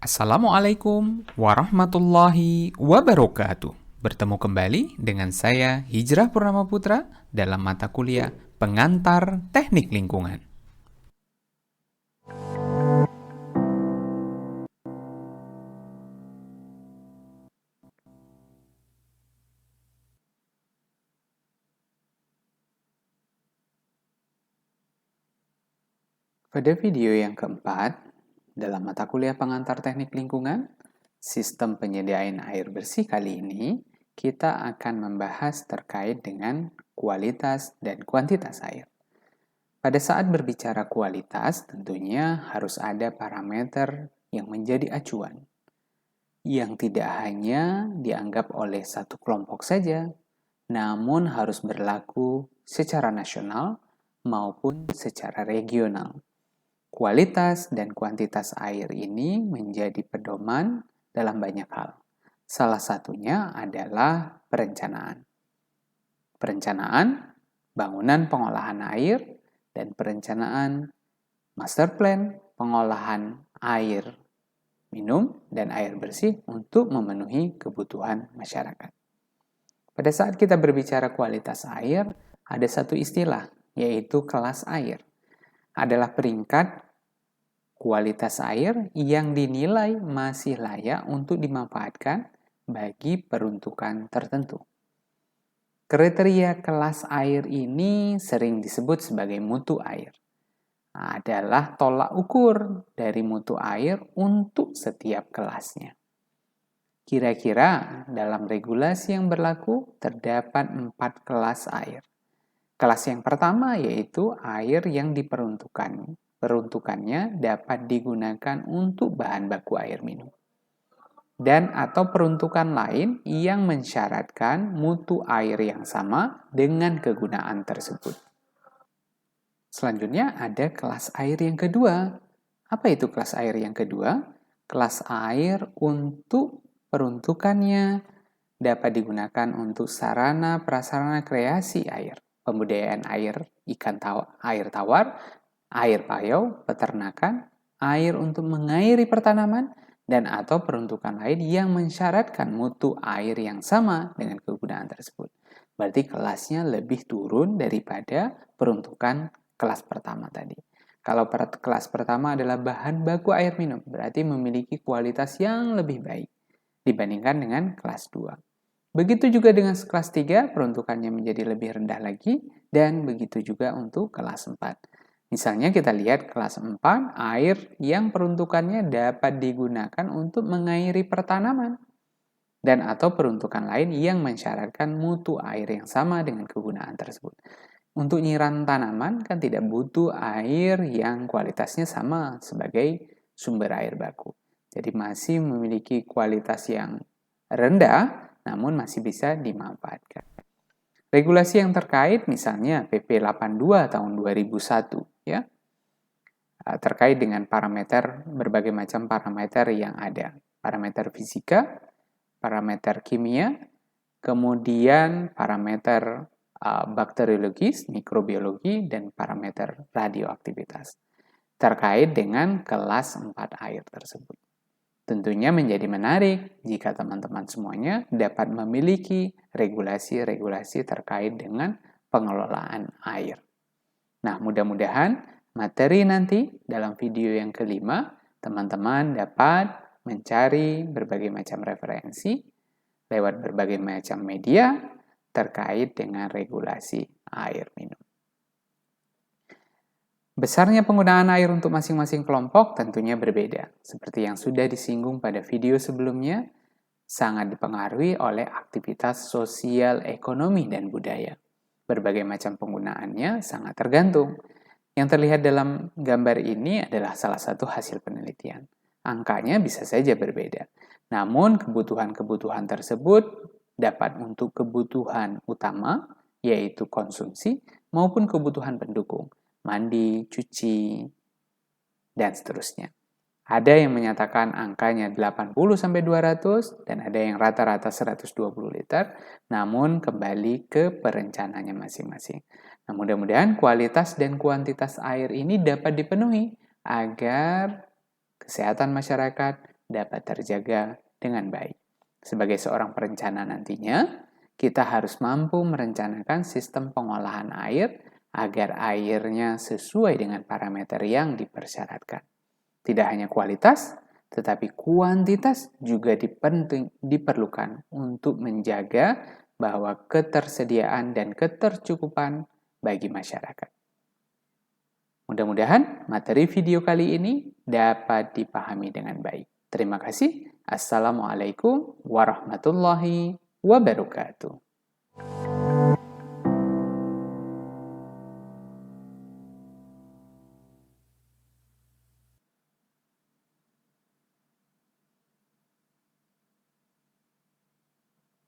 Assalamualaikum warahmatullahi wabarakatuh. Bertemu kembali dengan saya Hijrah Purnama Putra dalam mata kuliah Pengantar Teknik Lingkungan. Pada video yang keempat, dalam mata kuliah Pengantar Teknik Lingkungan, Sistem Penyediaan Air Bersih kali ini, kita akan membahas terkait dengan kualitas dan kuantitas air. Pada saat berbicara kualitas, tentunya harus ada parameter yang menjadi acuan, yang tidak hanya dianggap oleh satu kelompok saja, namun harus berlaku secara nasional maupun secara regional. Kualitas dan kuantitas air ini menjadi pedoman dalam banyak hal. Salah satunya adalah perencanaan. Perencanaan bangunan pengolahan air dan perencanaan master plan pengolahan air minum dan air bersih untuk memenuhi kebutuhan masyarakat. Pada saat kita berbicara kualitas air, ada satu istilah, yaitu kelas air. Adalah peringkat kualitas air yang dinilai masih layak untuk dimanfaatkan bagi peruntukan tertentu. Kriteria kelas air ini sering disebut sebagai mutu air. Adalah tolak ukur dari mutu air untuk setiap kelasnya. Kira-kira dalam regulasi yang berlaku terdapat 4 kelas air. Kelas yang pertama yaitu air yang peruntukannya dapat digunakan untuk bahan baku air minum. Dan atau peruntukan lain yang mensyaratkan mutu air yang sama dengan kegunaan tersebut. Selanjutnya ada kelas air yang kedua. Apa itu kelas air yang kedua? Kelas air untuk peruntukannya dapat digunakan untuk sarana prasarana kreasi air, pembudidayaan air, air tawar, air payau, peternakan, air untuk mengairi pertanaman, dan atau peruntukan lain yang mensyaratkan mutu air yang sama dengan kegunaan tersebut. Berarti kelasnya lebih turun daripada peruntukan kelas pertama tadi. Kalau kelas pertama adalah bahan baku air minum, berarti memiliki kualitas yang lebih baik dibandingkan dengan kelas 2. Begitu juga dengan kelas 3, peruntukannya menjadi lebih rendah lagi, dan begitu juga untuk kelas 4. Misalnya kita lihat kelas 4, air yang peruntukannya dapat digunakan untuk mengairi pertanaman, dan atau peruntukan lain yang mensyaratkan mutu air yang sama dengan kegunaan tersebut. Untuk nyiram tanaman kan tidak butuh air yang kualitasnya sama sebagai sumber air baku. Jadi masih memiliki kualitas yang rendah, namun masih bisa dimanfaatkan. Regulasi yang terkait misalnya PP 82 tahun 2001 ya. Terkait dengan parameter, berbagai macam parameter yang ada. Parameter fisika, parameter kimia, kemudian parameter bakteriologis, mikrobiologi, dan parameter radioaktivitas terkait dengan kelas 4 air tersebut. Tentunya menjadi menarik jika teman-teman semuanya dapat memiliki regulasi-regulasi terkait dengan pengelolaan air. Nah, mudah-mudahan materi nanti dalam video yang kelima, teman-teman dapat mencari berbagai macam referensi lewat berbagai macam media terkait dengan regulasi air minum. Besarnya penggunaan air untuk masing-masing kelompok tentunya berbeda. Seperti yang sudah disinggung pada video sebelumnya, sangat dipengaruhi oleh aktivitas sosial, ekonomi, dan budaya. Berbagai macam penggunaannya sangat tergantung. Yang terlihat dalam gambar ini adalah salah satu hasil penelitian. Angkanya bisa saja berbeda. Namun kebutuhan-kebutuhan tersebut dapat untuk kebutuhan utama, yaitu konsumsi, maupun kebutuhan pendukung, mandi, cuci, dan seterusnya. Ada yang menyatakan angkanya 80-200 dan ada yang rata-rata 120 liter, namun kembali ke perencanaannya masing-masing. Nah, mudah-mudahan kualitas dan kuantitas air ini dapat dipenuhi agar kesehatan masyarakat dapat terjaga dengan baik. Sebagai seorang perencana nantinya, kita harus mampu merencanakan sistem pengolahan air agar airnya sesuai dengan parameter yang dipersyaratkan. Tidak hanya kualitas, tetapi kuantitas juga diperlukan untuk menjaga bahwa ketersediaan dan ketercukupan bagi masyarakat. Mudah-mudahan materi video kali ini dapat dipahami dengan baik. Terima kasih. Assalamualaikum warahmatullahi wabarakatuh.